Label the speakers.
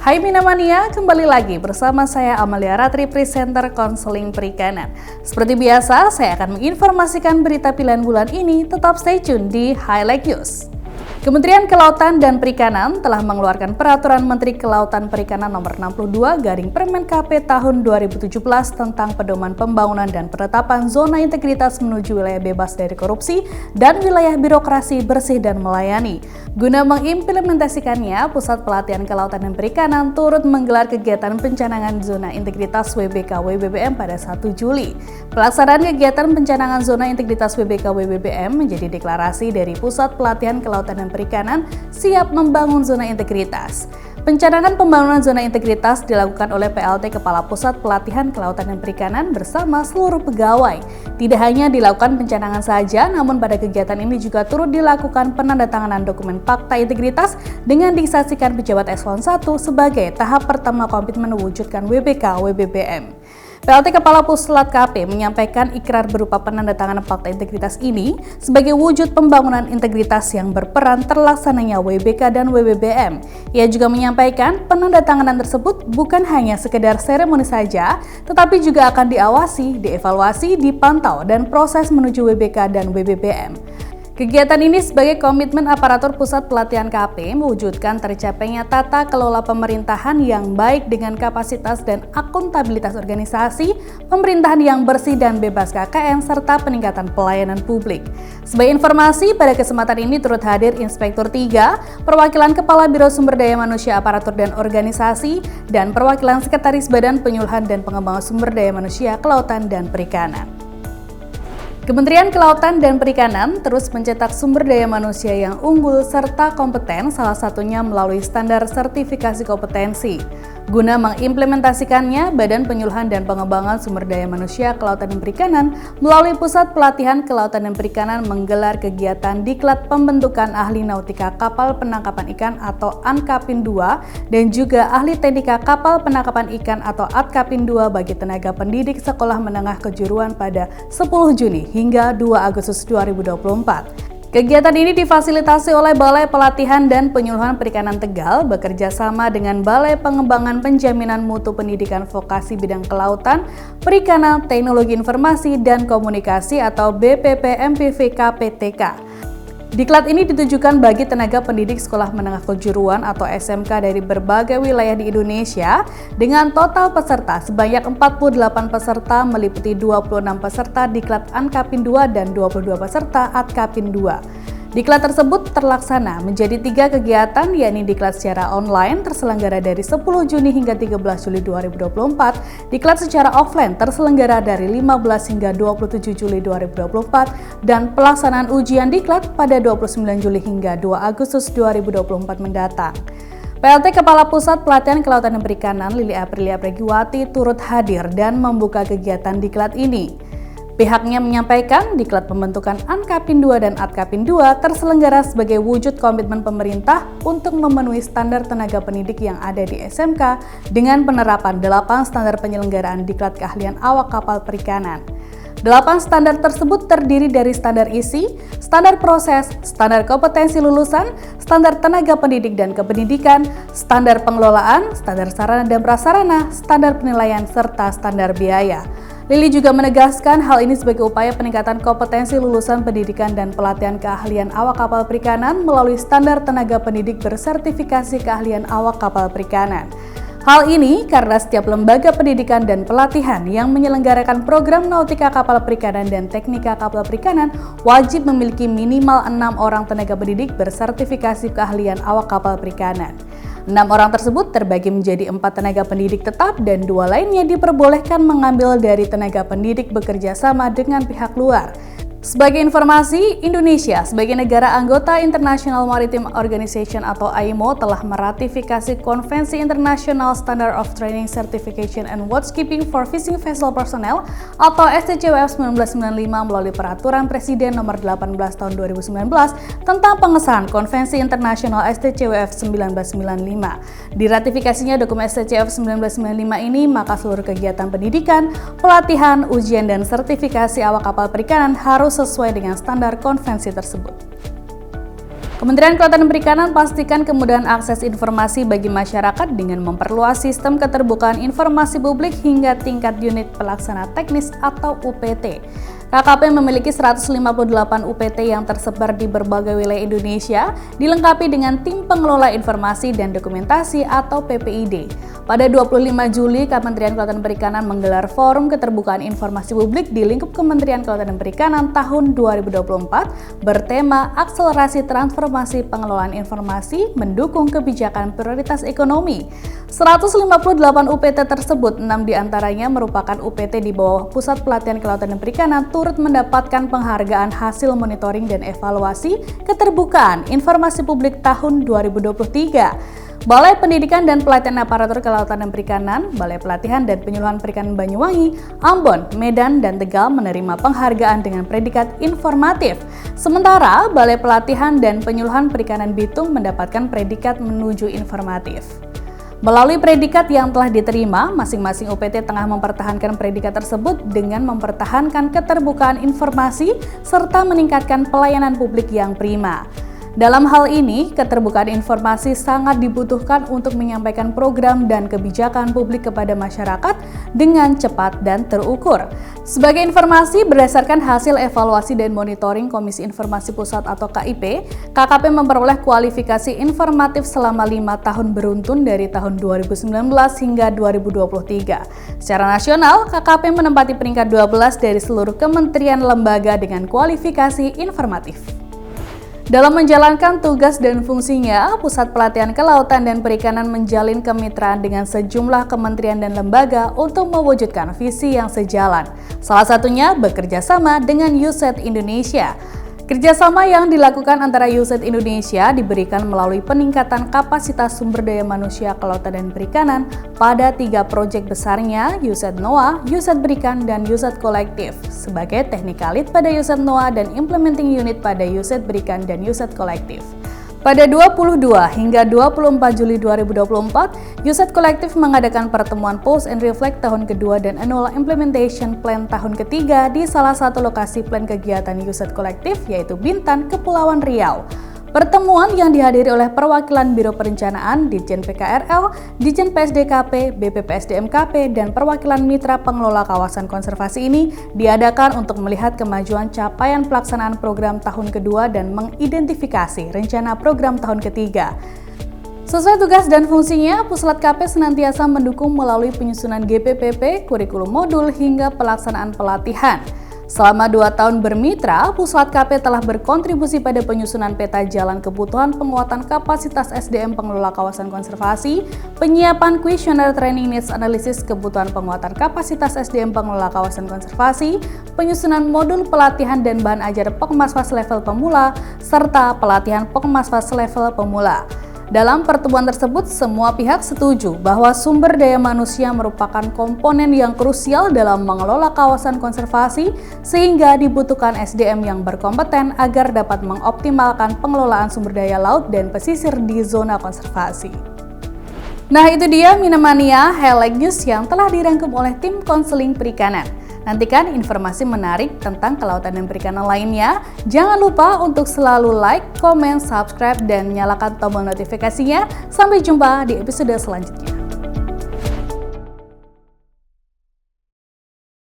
Speaker 1: Hai Minamania, kembali lagi bersama saya Amalia Ratri, presenter konseling perikanan. Seperti biasa, saya akan menginformasikan berita pilihan bulan ini, tetap stay tune di Highlight News. Kementerian Kelautan dan Perikanan telah mengeluarkan Peraturan Menteri Kelautan Perikanan Nomor 62 Garing Permen KP Tahun 2017 tentang pedoman pembangunan dan penetapan zona integritas menuju wilayah bebas dari korupsi dan wilayah birokrasi bersih dan melayani. Guna mengimplementasikannya, Pusat Pelatihan Kelautan dan Perikanan turut menggelar kegiatan pencanangan zona integritas WBK WBBM pada 1 Juli. Pelaksanaan kegiatan pencanangan zona integritas WBK WBBM menjadi deklarasi dari Pusat Pelatihan Kelautan dan Perikanan siap membangun zona integritas. Pencanangan pembangunan zona integritas dilakukan oleh PLT Kepala Pusat Pelatihan Kelautan dan Perikanan bersama seluruh pegawai. Tidak hanya dilakukan pencanangan saja, namun pada kegiatan ini juga turut dilakukan penandatanganan dokumen fakta integritas dengan disaksikan pejabat eselon 1 sebagai tahap pertama komitmen mewujudkan WBK WBBM. PLT Kepala Puslat KP menyampaikan ikrar berupa penandatanganan fakta integritas ini sebagai wujud pembangunan integritas yang berperan terlaksananya WBK dan WBBM. Ia juga menyampaikan penandatanganan tersebut bukan hanya sekedar seremoni saja, tetapi juga akan diawasi, dievaluasi, dipantau, dan proses menuju WBK dan WBBM. Kegiatan ini sebagai komitmen aparatur Pusat Pelatihan KP mewujudkan tercapainya tata kelola pemerintahan yang baik dengan kapasitas dan akuntabilitas organisasi, pemerintahan yang bersih dan bebas KKN, serta peningkatan pelayanan publik. Sebagai informasi, pada kesempatan ini turut hadir Inspektur 3, perwakilan Kepala Biro Sumber Daya Manusia Aparatur dan Organisasi, dan perwakilan Sekretaris Badan Penyuluhan dan Pengembangan Sumber Daya Manusia Kelautan dan Perikanan. Kementerian Kelautan dan Perikanan terus mencetak sumber daya manusia yang unggul serta kompeten, salah satunya melalui standar sertifikasi kompetensi. Guna mengimplementasikannya, Badan Penyuluhan dan Pengembangan Sumber Daya Manusia Kelautan dan Perikanan melalui Pusat Pelatihan Kelautan dan Perikanan menggelar kegiatan diklat pembentukan ahli nautika kapal penangkapan ikan atau ANKAPIN 2 dan juga ahli teknika kapal penangkapan ikan atau ATKAPIN 2 bagi tenaga pendidik sekolah menengah kejuruan pada 10 Juni hingga 2 Agustus 2024. Kegiatan ini difasilitasi oleh Balai Pelatihan dan Penyuluhan Perikanan Tegal bekerja sama dengan Balai Pengembangan Penjaminan Mutu Pendidikan Vokasi Bidang Kelautan, Perikanan, Teknologi Informasi dan Komunikasi atau BPPMPVK PTK. Diklat ini ditujukan bagi tenaga pendidik sekolah menengah kejuruan atau SMK dari berbagai wilayah di Indonesia dengan total peserta sebanyak 48 peserta meliputi 26 peserta Diklat ANKAPIN 2 dan 22 peserta ATKAPIN 2. Diklat tersebut terlaksana menjadi 3 kegiatan, yakni diklat secara online terselenggara dari 10 Juni hingga 13 Juli 2024, diklat secara offline terselenggara dari 15 hingga 27 Juli 2024, dan pelaksanaan ujian diklat pada 29 Juli hingga 2 Agustus 2024 mendatang. PLT Kepala Pusat Pelatihan Kelautan dan Perikanan Lili Aprilia Pregiwati turut hadir dan membuka kegiatan diklat ini. Pihaknya menyampaikan diklat pembentukan ANKAPIN 2 dan ATKAPIN 2 terselenggara sebagai wujud komitmen pemerintah untuk memenuhi standar tenaga pendidik yang ada di SMK dengan penerapan 8 standar penyelenggaraan diklat keahlian awak kapal perikanan. 8 standar tersebut terdiri dari standar isi, standar proses, standar kompetensi lulusan, standar tenaga pendidik dan kependidikan, standar pengelolaan, standar sarana dan prasarana, standar penilaian, serta standar biaya. Lili juga menegaskan hal ini sebagai upaya peningkatan kompetensi lulusan pendidikan dan pelatihan keahlian awak kapal perikanan melalui standar tenaga pendidik bersertifikasi keahlian awak kapal perikanan. Hal ini karena setiap lembaga pendidikan dan pelatihan yang menyelenggarakan program nautika kapal perikanan dan teknika kapal perikanan wajib memiliki minimal 6 orang tenaga pendidik bersertifikasi keahlian awak kapal perikanan. 6 orang tersebut terbagi menjadi 4 tenaga pendidik tetap dan 2 lainnya diperbolehkan mengambil dari tenaga pendidik bekerja sama dengan pihak luar. Sebagai informasi, Indonesia sebagai negara anggota International Maritime Organization atau IMO telah meratifikasi Konvensi International Standard of Training Certification and Watchkeeping for Fishing Vessel Personnel atau STCWF 1995 melalui Peraturan Presiden Nomor 18 Tahun 2019 tentang pengesahan Konvensi Internasional STCWF 1995. Diratifikasinya dokumen STCWF 1995 ini, maka seluruh kegiatan pendidikan, pelatihan, ujian, dan sertifikasi awak kapal perikanan harus sesuai dengan standar konvensi tersebut. Kementerian Kelautan dan Perikanan pastikan kemudahan akses informasi bagi masyarakat dengan memperluas sistem keterbukaan informasi publik hingga tingkat unit pelaksana teknis atau UPT. KKP memiliki 158 UPT yang tersebar di berbagai wilayah Indonesia, dilengkapi dengan tim pengelola informasi dan dokumentasi atau PPID. Pada 25 Juli, Kementerian Kelautan dan Perikanan menggelar Forum Keterbukaan Informasi Publik di lingkup Kementerian Kelautan dan Perikanan tahun 2024 bertema Akselerasi Transformasi Pengelolaan Informasi Mendukung Kebijakan Prioritas Ekonomi. 158 UPT tersebut, 6 diantaranya merupakan UPT di bawah Pusat Pelatihan Kelautan dan Perikanan turut mendapatkan penghargaan hasil monitoring dan evaluasi keterbukaan informasi publik tahun 2023. Balai Pendidikan dan Pelatihan Aparatur Kelautan dan Perikanan, Balai Pelatihan dan Penyuluhan Perikanan Banyuwangi, Ambon, Medan, dan Tegal menerima penghargaan dengan predikat informatif. Sementara Balai Pelatihan dan Penyuluhan Perikanan Bitung mendapatkan predikat menuju informatif. Melalui predikat yang telah diterima, masing-masing UPT tengah mempertahankan predikat tersebut dengan mempertahankan keterbukaan informasi serta meningkatkan pelayanan publik yang prima. Dalam hal ini, keterbukaan informasi sangat dibutuhkan untuk menyampaikan program dan kebijakan publik kepada masyarakat dengan cepat dan terukur. Sebagai informasi, berdasarkan hasil evaluasi dan monitoring Komisi Informasi Pusat atau KIP, KKP memperoleh kualifikasi informatif selama 5 tahun beruntun dari tahun 2019 hingga 2023. Secara nasional, KKP menempati peringkat 12 dari seluruh kementerian lembaga dengan kualifikasi informatif. Dalam menjalankan tugas dan fungsinya, Pusat Pelatihan Kelautan dan Perikanan menjalin kemitraan dengan sejumlah kementerian dan lembaga untuk mewujudkan visi yang sejalan. Salah satunya bekerja sama dengan USAID Indonesia. Kerjasama yang dilakukan antara USAID Indonesia diberikan melalui peningkatan kapasitas sumber daya manusia kelautan dan perikanan pada 3 proyek besarnya, USAID NOAA, USAID Berikan, dan USAID Kolektif, sebagai Technical Lead pada USAID NOAA dan Implementing Unit pada USAID Berikan dan USAID Kolektif. Pada 22 hingga 24 Juli 2024, USAID Kolektif mengadakan pertemuan Pulse and Reflect tahun kedua dan Annual Implementation Plan tahun ketiga di salah satu lokasi plan kegiatan USAID Kolektif, yaitu Bintan, Kepulauan Riau. Pertemuan yang dihadiri oleh perwakilan Biro Perencanaan, Ditjen PKRL, Ditjen PSDKP, BPPSDMKP, dan perwakilan mitra pengelola kawasan konservasi ini diadakan untuk melihat kemajuan capaian pelaksanaan program tahun kedua dan mengidentifikasi rencana program tahun ketiga. Sesuai tugas dan fungsinya, Puslat KP senantiasa mendukung melalui penyusunan GPPP, kurikulum modul, hingga pelaksanaan pelatihan. Selama 2 tahun bermitra, Puslat KP telah berkontribusi pada penyusunan peta jalan kebutuhan penguatan kapasitas SDM pengelola kawasan konservasi, penyiapan kuesioner training needs analysis kebutuhan penguatan kapasitas SDM pengelola kawasan konservasi, penyusunan modul pelatihan dan bahan ajar Pokmasfas level pemula, serta pelatihan Pokmasfas level pemula. Dalam pertemuan tersebut, semua pihak setuju bahwa sumber daya manusia merupakan komponen yang krusial dalam mengelola kawasan konservasi, sehingga dibutuhkan SDM yang berkompeten agar dapat mengoptimalkan pengelolaan sumber daya laut dan pesisir di zona konservasi. Nah, itu dia Minamania Highlight News yang telah dirangkum oleh tim konseling perikanan. Nantikan informasi menarik tentang kelautan dan perikanan lainnya. Jangan lupa untuk selalu like, komen, subscribe, dan nyalakan tombol notifikasinya. Sampai jumpa di episode selanjutnya.